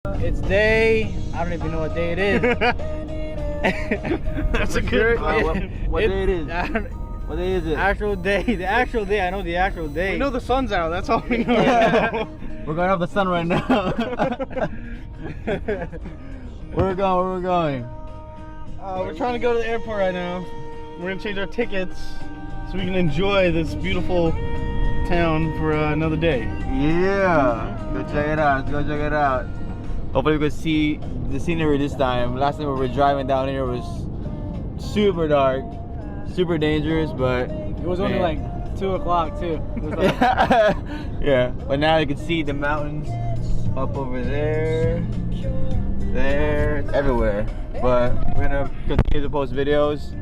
It's day. I don't even know what day it is. That's a good What day it is? What day is it? Actual day. The actual day. I know the actual day. We know the sun's out. That's all we know. We're going off the sun right now. Where we going? We're trying to go to the airport right now. We're gonna change our tickets so we can enjoy this beautiful town for another day. Yeah. Go check it out. Let's go check it out. Hopefully we can see the scenery this time. Last time we were driving down here was super dark, super dangerous, but It was only like 2 o'clock too. It was like, yeah, but now you can see the mountains up over there, it's everywhere. But we're gonna continue to post videos,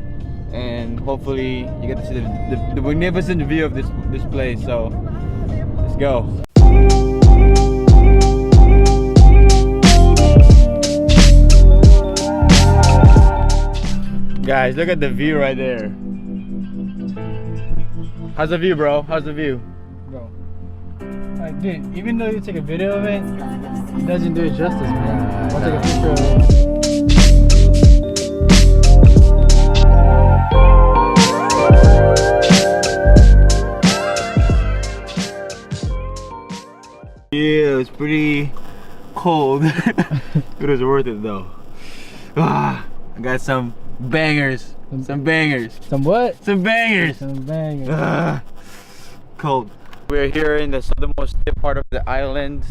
and hopefully you get to see the magnificent view of this place. So let's go. Guys, look at the view right there. How's the view, bro? How's the view? bro. Like, dude, even though you take a video of it, it doesn't do it justice, man. I'll take a picture of it. Yeah, it was pretty cold. It was worth it though. I got some bangers. Some bangers. Some what? Some bangers. Some bangers. Cold. We're here in the southernmost tip part of the island.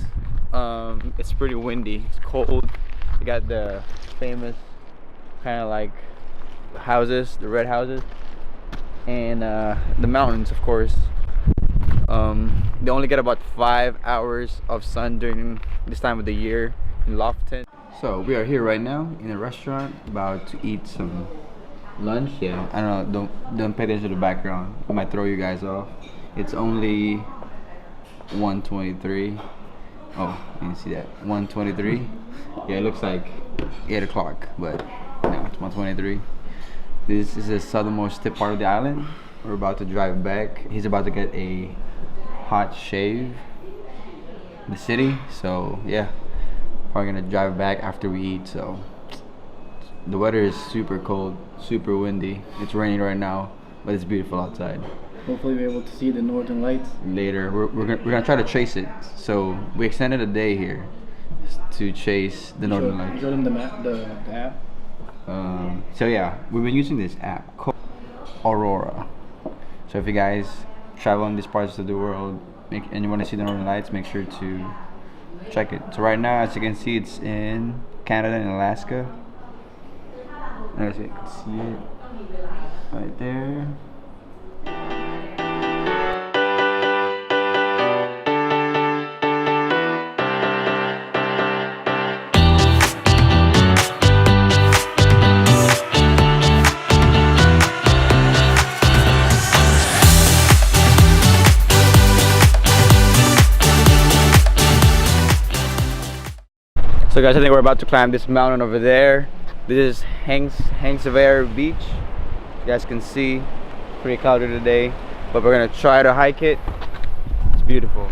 It's pretty windy. It's cold. We got the famous kind of like houses, the red houses, and the mountains, of course. They only get about 5 hours of sun during this time of the year in LOFOTEN. So we are here right now in a restaurant, about to eat some lunch. Yeah, I don't know. Don't pay attention to the background. I might throw you guys off. It's only 1:23. Oh, you can see that 1:23. Yeah, it looks like 8 o'clock, but no, it's 1:23. This is the southernmost tip part of the island. We're about to drive back. He's about to get a hot shave in the city, so yeah, probably gonna drive back after we eat. So the weather is super cold, super windy. It's raining right now, but it's beautiful outside. Hopefully we're able to see the northern lights. Later, we're gonna try to chase it. So we extended a day here to chase the northern lights. Show them the map, the app. So yeah, we've been using this app called Aurora. So if you guys travel in these parts of the world and you want to see the northern lights, make sure to check it. So right now, as you can see, it's in Canada and Alaska. As you can see it right there. So guys, I think we're about to climb this mountain over there. This is Hangsevere Beach. You guys can see, pretty cloudy today, but we're gonna try to hike it. It's beautiful.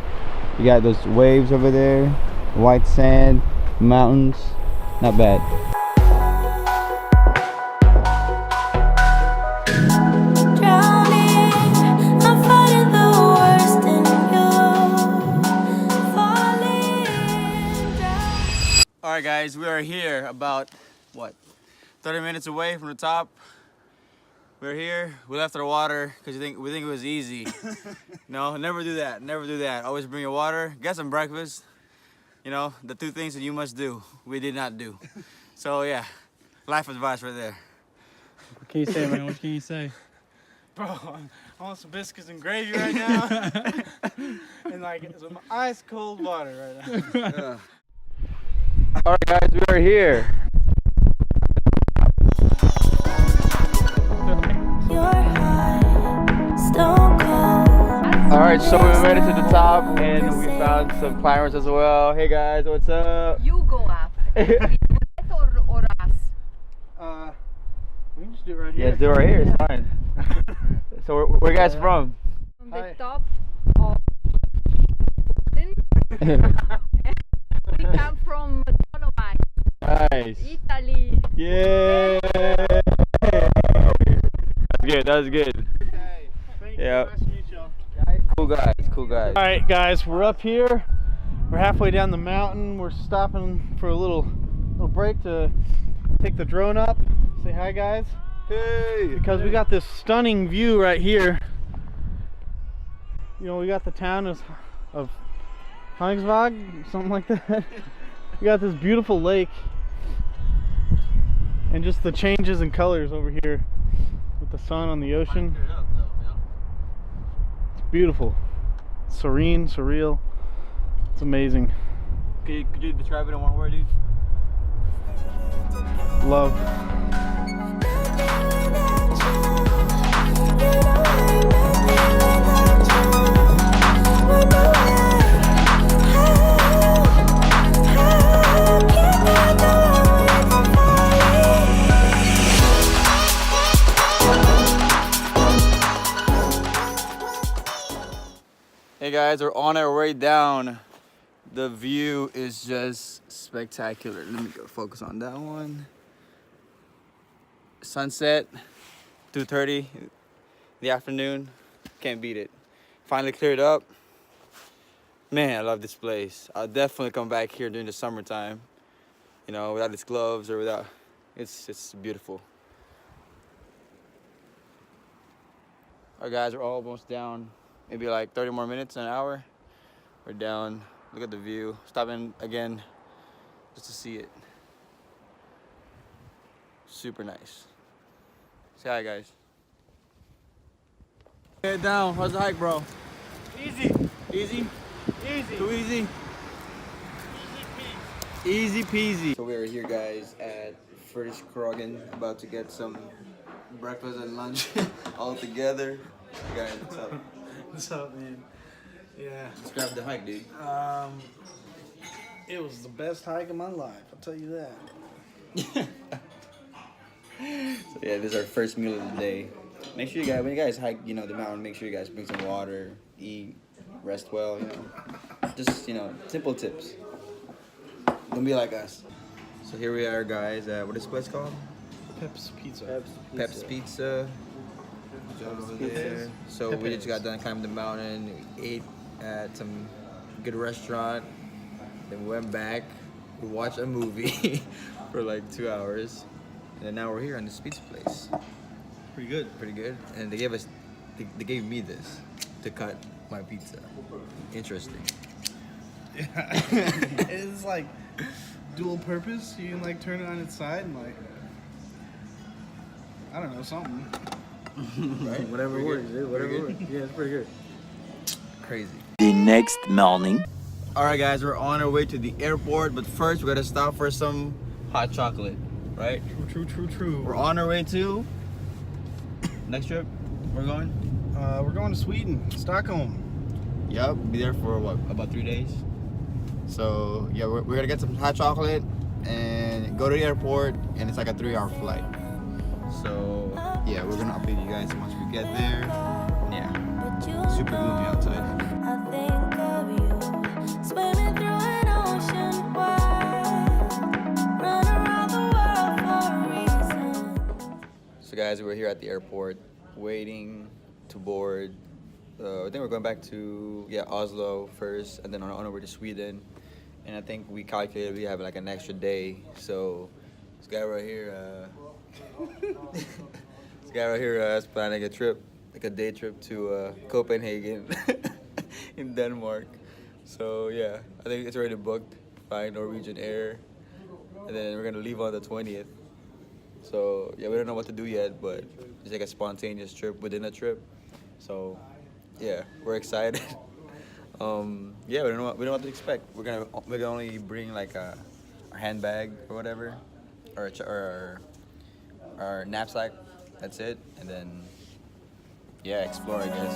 You got those waves over there, white sand, mountains, not bad. Alright guys, we are here about, what, 30 minutes away from the top. We're here, we left our water because we think it was easy. No, never do that, never do that. Always bring your water, get some breakfast. You know, the 2 things that you must do, we did not do. So yeah, life advice right there. What can you say, man? What can you say? Bro, I want some biscuits and gravy right now. And like some ice cold water right now. Alright guys, we are here. Alright, so we made it to the top and we found some climbers as well. Hey guys, what's up? You go up. or us? We can just do it right here. Yeah, let's do it right here, it's fine. So where you guys from? From the top of we come from Nice. Italy. Yeah. That's good. That's good. Okay. Thank you. Yeah. Nice to meet y'all. Cool guys. Cool guys. All right, guys, we're up here. We're halfway down the mountain. We're stopping for a little break to take the drone up. Say hi, guys. Hey. Because we got this stunning view right here. You know, we got the town of Koningsvag, something like that. We got this beautiful lake. And just the changes in colors over here with the sun on the ocean. It's beautiful. Serene, surreal. It's amazing. Could you describe it in one word, dude? Love. Hey guys, we're on our way down. The view is just spectacular. Let me go focus on that one. Sunset, 2:30 in the afternoon. Can't beat it. Finally cleared up. Man, I love this place. I'll definitely come back here during the summertime. You know, without its gloves or without, it's beautiful. Alright guys, we're almost down. Maybe like 30 more minutes, an hour. We're down. Look at the view. Stopping again just to see it. Super nice. Say hi, guys. Head down. How's the hike, bro? Easy. Easy? Easy. Too easy? Easy peasy. So we are here, guys, at Furnish Krogan, about to get some breakfast and lunch all together. Guys, what's up? What's up, man? Yeah. Describe the hike, dude. It was the best hike of my life, I'll tell you that. So yeah, this is our first meal of the day. Make sure you guys, when you guys hike, you know, the mountain, make sure you guys bring some water, eat, rest well, you know. Just, you know, simple tips. Don't be like us. So here we are, guys. What is this place called? Pep's Pizza. Pep's Pizza. Over there. So we just got done climbing the mountain. We ate at some good restaurant. Then we went back. We watched a movie for like 2 hours. And then now we're here on this pizza place. Pretty good. Pretty good. And they gave me this to cut my pizza. Interesting. Yeah. It's like dual purpose. You can like turn it on its side and like, I don't know, something. Right? Whatever Pretty works, good. dude. Whatever Pretty works. good. Yeah, it's pretty good. Crazy. The next morning. Alright guys, we're on our way to the airport, but first we gotta stop for some hot chocolate, right? True. We're on our way to next trip. We're going? We're going to Sweden, Stockholm. Yep, be there for what, about 3 days. So yeah, we're gonna get some hot chocolate and go to the airport, and it's like a 3-hour flight. So yeah, we're gonna update you guys once we get there. Yeah, super gloomy outside. I think of you, swimming through an ocean wide, run around the world for a reason. So guys, we're here at the airport waiting to board. I think we're going back to Oslo first, and then on our way to Sweden. And I think we calculated we have like an extra day. So this guy right here, is planning a trip, like a day trip to Copenhagen in Denmark. So yeah, I think it's already booked by Norwegian Air, and then we're gonna leave on the 20th. So yeah, we don't know what to do yet, but it's like a spontaneous trip within a trip. So yeah, we're excited. Yeah, we don't know what to expect. We're gonna only bring like our handbag or whatever, or our knapsack. That's it, and then yeah, explore, I guess.